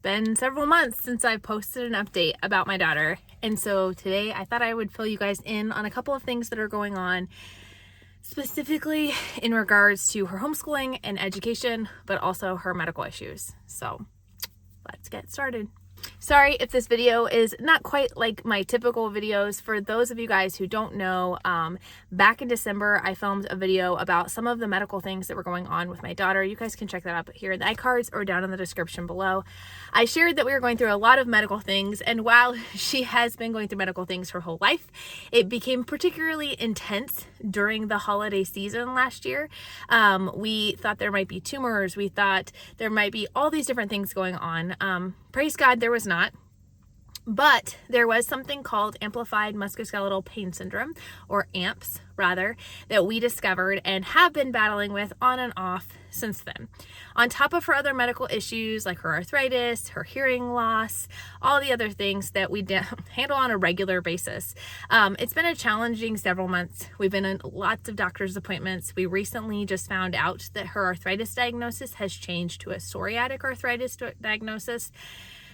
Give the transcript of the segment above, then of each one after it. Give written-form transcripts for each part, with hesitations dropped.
been several months since I posted an update about my daughter. And so today I thought I would fill you guys in on a couple of things that are going on, specifically in regards to her homeschooling and education, but also her medical issues. So let's get started. Sorry if this video is not quite like my typical videos. For those of you guys who don't know, back in December, I filmed a video about some of the medical things that were going on with my daughter. You guys can check that up here in the iCards or down in the description below. I shared that we were going through a lot of medical things, and while she has been going through medical things her whole life, it became particularly intense during the holiday season last year. We thought there might be tumors. We thought there might be all these different things going on. Praise God, there was not. But there was something called amplified musculoskeletal pain syndrome, or AMPS rather, that we discovered and have been battling with on and off since then. On top of her other medical issues like her arthritis, her hearing loss, all the other things that we handle on a regular basis. It's been a challenging several months. We've been in lots of doctor's appointments. We recently just found out that her arthritis diagnosis has changed to a psoriatic arthritis diagnosis.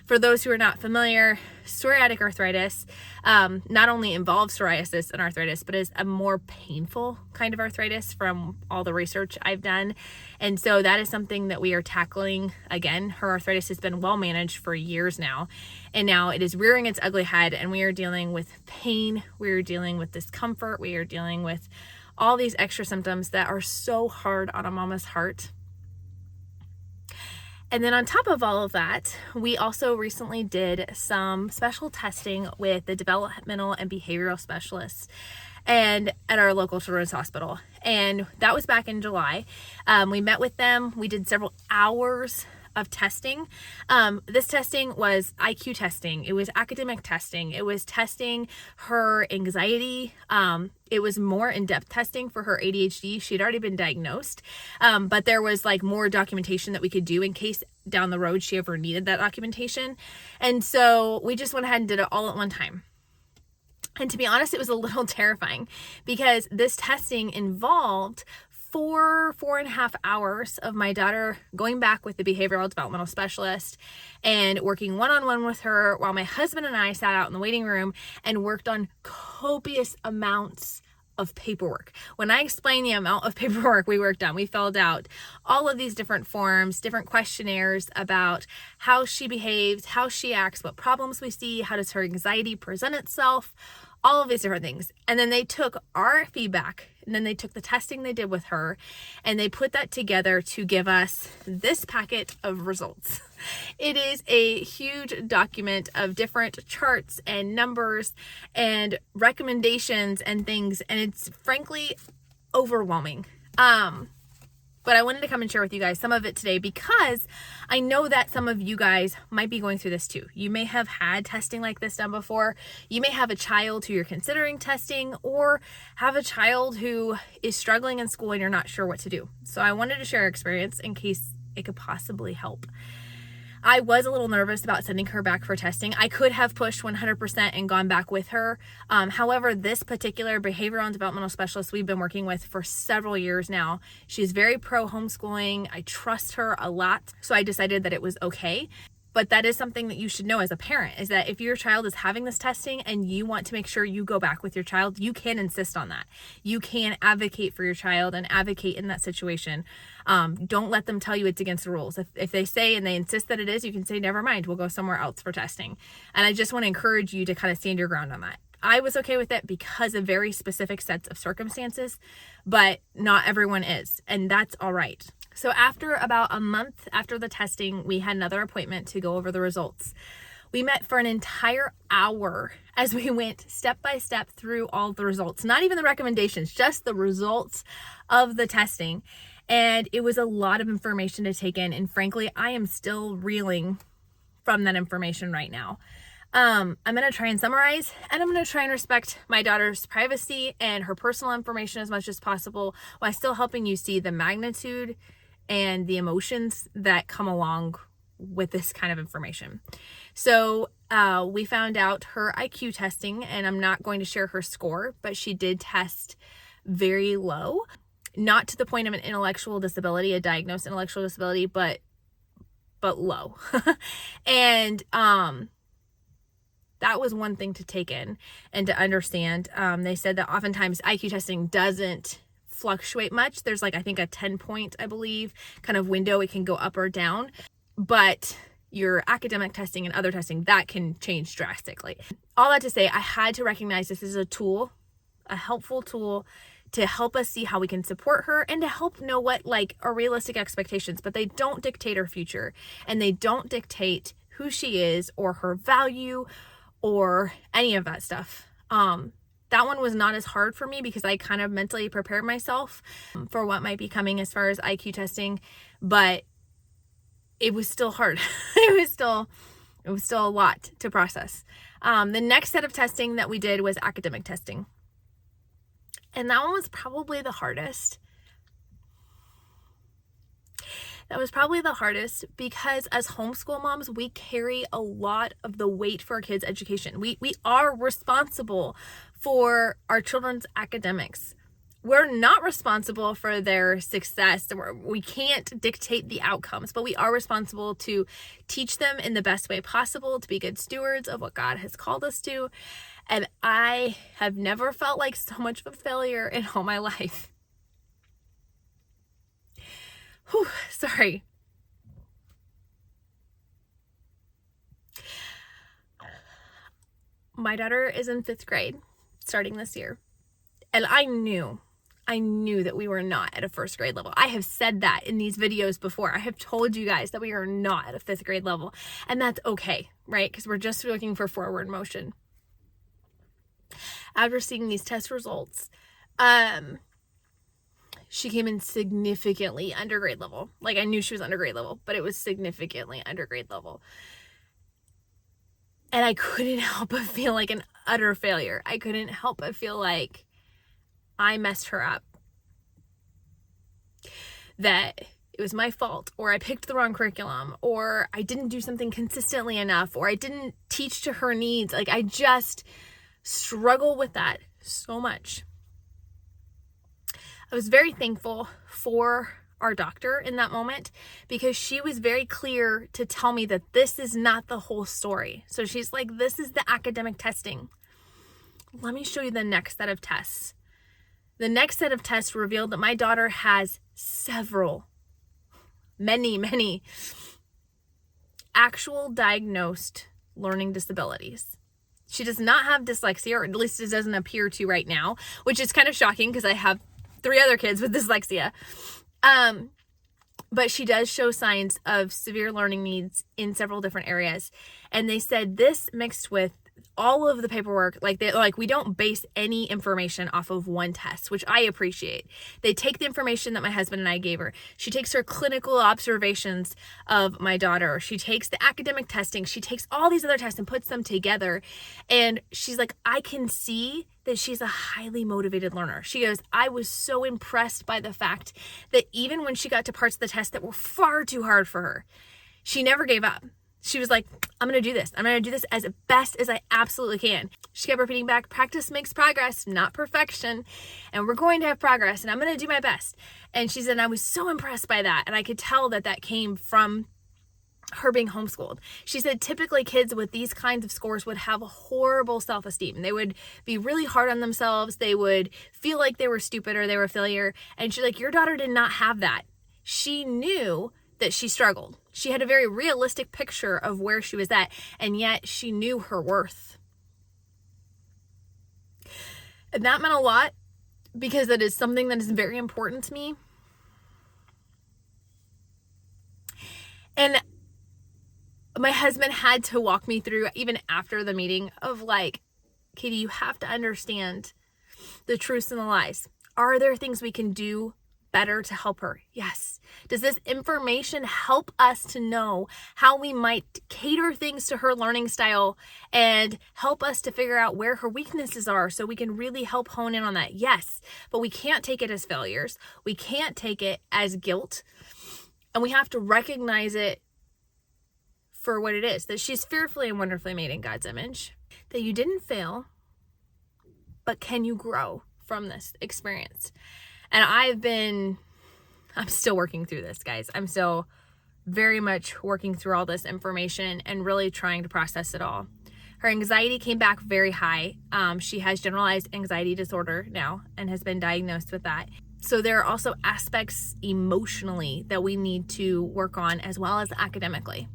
For those who are not familiar, psoriatic arthritis not only involves psoriasis and arthritis, but is a more painful kind of arthritis from all the research I've done. And so that is something that we are tackling. Again, her arthritis has been well managed for years now, and now it is rearing its ugly head, and we are dealing with pain, we are dealing with discomfort, we are dealing with all these extra symptoms that are so hard on a mama's heart. And then on top of all of that, we also recently did some special testing with the developmental and behavioral specialists and at our local children's hospital. And that was back in July. We met with them. We did several hours of testing. This testing was IQ testing. It was academic testing. It was testing her anxiety. It was more in-depth testing for her ADHD. She'd already been diagnosed, but there was like more documentation that we could do in case down the road she ever needed that documentation. And so we just went ahead and did it all at one time. And to be honest, it was a little terrifying because this testing involved 4.5 hours of my daughter going back with the behavioral developmental specialist and working one-on-one with her while my husband and I sat out in the waiting room and worked on copious amounts of paperwork. When I explain the amount of paperwork we worked on, we filled out all of these different forms, different questionnaires about how she behaves, how she acts, what problems we see, how does her anxiety present itself, all of these different things. And then they took our feedback, and then they took the testing they did with her, and they put that together to give us this packet of results. It is a huge document of different charts and numbers and recommendations and things, and it's frankly overwhelming. But I wanted to come and share with you guys some of it today because I know that some of you guys might be going through this too. You may have had testing like this done before. You may have a child who you're considering testing, or have a child who is struggling in school and you're not sure what to do. So I wanted to share experience in case it could possibly help. I was a little nervous about sending her back for testing. I could have pushed 100% and gone back with her. However, this particular behavioral and developmental specialist we've been working with for several years now, she's very pro homeschooling. I trust her a lot. So I decided that it was okay. But that is something that you should know as a parent, is that if your child is having this testing and you want to make sure you go back with your child, you can insist on that. You can advocate for your child and advocate in that situation. Don't let them tell you it's against the rules. If they say and they insist that it is, you can say, never mind, we'll go somewhere else for testing. And I just want to encourage you to kind of stand your ground on that. I was okay with it because of very specific sets of circumstances, but not everyone is, and that's all right. So after about a month after the testing, we had another appointment to go over the results. We met for an entire hour as we went step by step through all the results, not even the recommendations, just the results of the testing. And it was a lot of information to take in. And frankly, I am still reeling from that information right now. I'm going to try and summarize, and I'm going to try and respect my daughter's privacy and her personal information as much as possible while still helping you see the magnitude and the emotions that come along with this kind of information. So we found out her IQ testing, and I'm not going to share her score, but she did test very low, not to the point of an intellectual disability, a diagnosed intellectual disability, but but low. And that was one thing to take in and to understand. They said that oftentimes IQ testing doesn't fluctuate much. There's like, I think a 10 point, I believe, kind of window. It can go up or down, but your academic testing and other testing, that can change drastically. All that to say, I had to recognize this is a tool, a helpful tool to help us see how we can support her and to help know what like are realistic expectations, but they don't dictate her future and they don't dictate who she is or her value or any of that stuff. That one was not as hard for me because I kind of mentally prepared myself for what might be coming as far as IQ testing, but it was still hard. it was still a lot to process. The next set of testing that we did was academic testing. And that one was probably the hardest. That was probably the hardest because as homeschool moms, we carry a lot of the weight for our kids' education. We are responsible for our children's academics. We're not responsible for their success. We can't dictate the outcomes, but we are responsible to teach them in the best way possible, to be good stewards of what God has called us to. And I have never felt like so much of a failure in all my life. Whew, sorry. My daughter is in 5th grade starting this year. And I knew that we were not at a 1st grade level. I have said that in these videos before. I have told you guys that we are not at a 5th grade level. And that's okay, right? Because we're just looking for forward motion. After seeing these test results, she came in significantly under grade level. Like I knew she was under grade level, but it was significantly under grade level. And I couldn't help but feel like an utter failure. I couldn't help but feel like I messed her up. That it was my fault, or I picked the wrong curriculum, or I didn't do something consistently enough, or I didn't teach to her needs. Like I just struggle with that so much. I was very thankful for our doctor in that moment because she was very clear to tell me that this is not the whole story. So she's like, this is the academic testing. Let me show you the next set of tests. The next set of tests revealed that my daughter has many actual diagnosed learning disabilities. She does not have dyslexia, or at least it doesn't appear to right now, which is kind of shocking because I have 3 other kids with dyslexia. But she does show signs of severe learning needs in several different areas. And they said this mixed with all of the paperwork, we don't base any information off of one test, which I appreciate. They take the information that my husband and I gave her. She takes her clinical observations of my daughter. She takes the academic testing. She takes all these other tests and puts them together. And she's like, I can see that she's a highly motivated learner. She goes, I was so impressed by the fact that even when she got to parts of the test that were far too hard for her, she never gave up. She was like, I'm going to do this. I'm going to do this as best as I absolutely can. She kept repeating back, practice makes progress, not perfection. And we're going to have progress and I'm going to do my best. And she said, I was so impressed by that. And I could tell that that came from her being homeschooled. She said typically kids with these kinds of scores would have a horrible self-esteem. They would be really hard on themselves. They would feel like they were stupid or they were a failure. And she's like, your daughter did not have that. She knew that she struggled. She had a very realistic picture of where she was at, and yet she knew her worth. And that meant a lot because it is something that is very important to me. And my husband had to walk me through, even after the meeting, of like, Katie, you have to understand the truths and the lies. Are there things we can do better to help her? Yes. Does this information help us to know how we might cater things to her learning style and help us to figure out where her weaknesses are so we can really help hone in on that? Yes. But we can't take it as failures. We can't take it as guilt. And we have to recognize it for what it is, that she's fearfully and wonderfully made in God's image, that you didn't fail, but can you grow from this experience? And I'm still working through this, guys. I'm still very much working through all this information and really trying to process it all. Her anxiety came back very high. She has generalized anxiety disorder now and has been diagnosed with that. So there are also aspects emotionally that we need to work on, as well as academically.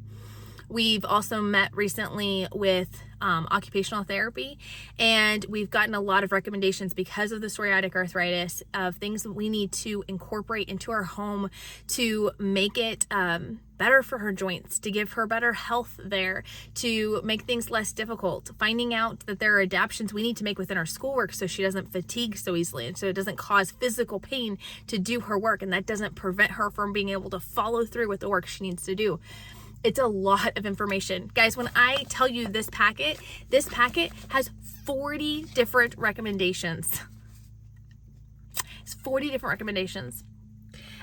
We've also met recently with occupational therapy, and we've gotten a lot of recommendations because of the psoriatic arthritis of things that we need to incorporate into our home to make it better for her joints, to give her better health there, to make things less difficult, finding out that there are adaptations we need to make within our schoolwork so she doesn't fatigue so easily and so it doesn't cause physical pain to do her work, and that doesn't prevent her from being able to follow through with the work she needs to do. It's a lot of information. Guys, when I tell you this packet has 40 different recommendations. It's 40 different recommendations.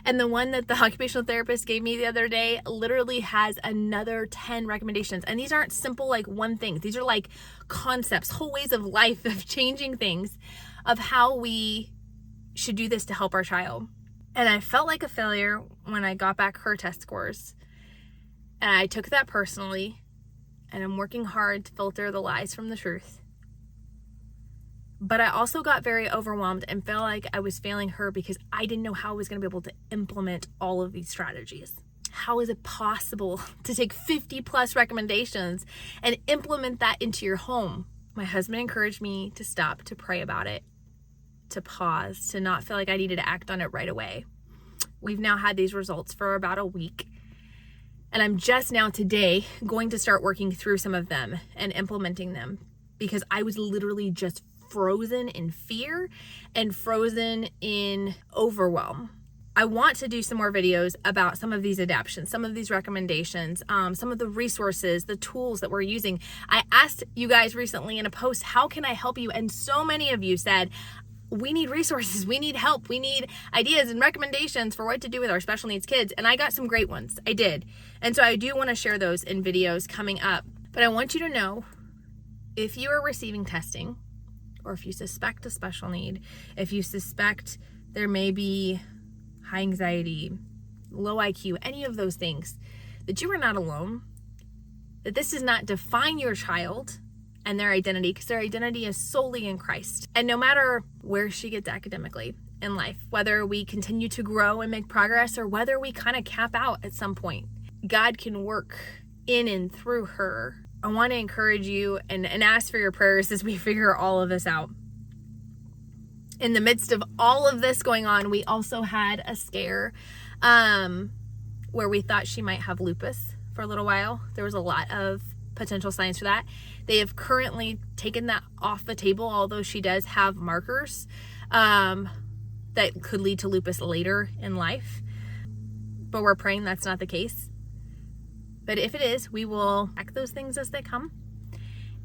And the one that the occupational therapist gave me the other day literally has another 10 recommendations. And these aren't simple, like one thing. These are like concepts, whole ways of life, of changing things, of how we should do this to help our child. And I felt like a failure when I got back her test scores. And I took that personally, and I'm working hard to filter the lies from the truth. But I also got very overwhelmed and felt like I was failing her because I didn't know how I was going to be able to implement all of these strategies. How is it possible to take 50 plus recommendations and implement that into your home? My husband encouraged me to stop, to pray about it, to pause, to not feel like I needed to act on it right away. We've now had these results for about a week. And I'm just now today going to start working through some of them and implementing them because I was literally just frozen in fear and frozen in overwhelm. I want to do some more videos about some of these adaptations, some of these recommendations, some of the resources, the tools that we're using. I asked you guys recently in a post, how can I help you? And so many of you said, we need resources, we need help, we need ideas and recommendations for what to do with our special needs kids. And I got some great ones, I did. And so I do want to share those in videos coming up. But I want you to know, if you are receiving testing, or if you suspect a special need, if you suspect there may be high anxiety, low IQ, any of those things, that you are not alone, that this does not define your child and their identity, because their identity is solely in Christ. And no matter where she gets academically in life, whether we continue to grow and make progress or whether we kind of cap out at some point, God can work in and through her. I want to encourage you and ask for your prayers as we figure all of this out. In the midst of all of this going on, we also had a scare where we thought she might have lupus for a little while. There was a lot of potential signs for that. They have currently taken that off the table, although she does have markers that could lead to lupus later in life. But we're praying that's not the case. But if it is, we will act those things as they come,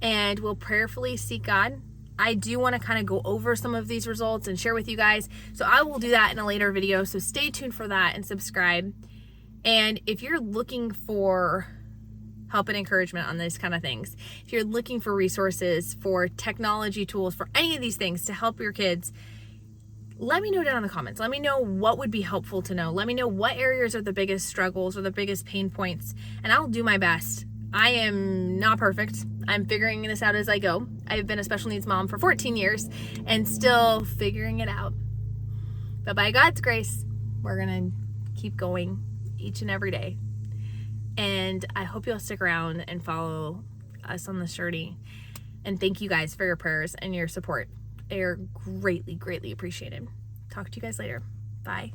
and we'll prayerfully seek God. I do want to kind of go over some of these results and share with you guys. So I will do that in a later video. So stay tuned for that and subscribe. And if you're looking for help and encouragement on these kind of things, if you're looking for resources, for technology tools, for any of these things to help your kids, let me know down in the comments. Let me know what would be helpful to know. Let me know what areas are the biggest struggles or the biggest pain points, and I'll do my best. I am not perfect. I'm figuring this out as I go. I've been a special needs mom for 14 years and still figuring it out. But by God's grace, we're going to keep going each and every day. And I hope you'll stick around and follow us on this journey. And thank you guys for your prayers and your support. They are greatly, greatly appreciated. Talk to you guys later. Bye.